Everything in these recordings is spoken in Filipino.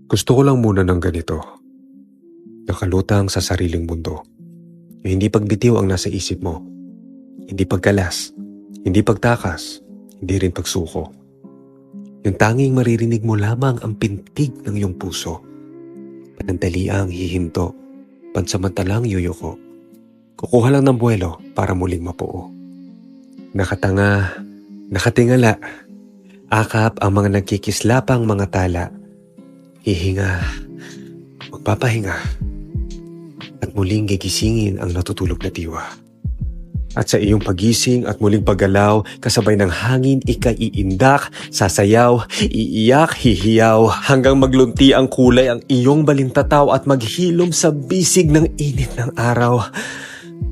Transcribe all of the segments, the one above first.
Gusto ko lang muna ng ganito, nakalutang sa sariling mundo. Yung hindi pagbitiw ang nasa isip mo, hindi pagkalas, hindi pagtakas, hindi rin pagsuko. Yung tanging maririnig mo lamang ang pintig ng iyong puso. Panandaliang hihinto, pansamantalang yuyuko. Kukuha lang ng buwelo para muling mapuo. Nakatanga, nakatingala, akap ang mga nagkikislapang mga tala. Hihinga, magpapahinga, at muling gigisingin ang natutulog na diwa. At sa iyong pagising at muling paggalaw, kasabay ng hangin ika'y iindak, sasayaw, iiyak, hihiyaw, hanggang maglunti ang kulay ang iyong balintataw at maghilom sa bisig ng init ng araw.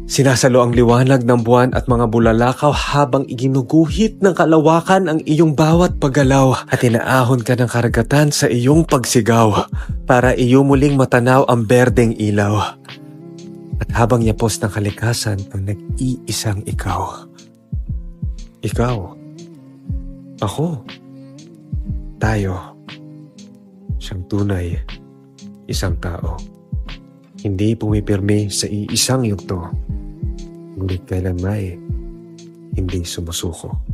Sinasalo ang liwanag ng buwan at mga bulalakaw habang iginuguhit ng kalawakan ang iyong bawat paggalaw at inaahon ka ng karagatan sa iyong pagsigaw para iyo muling matanaw ang berdeng ilaw. At habang yapos ng kalikasan ang nag-iisang ikaw. Ikaw. Ako. Tayo. Siyang tunay. Isang tao. Hindi pumipirmi sa iisang yugto. Ngunit kailan may hindi sumusuko.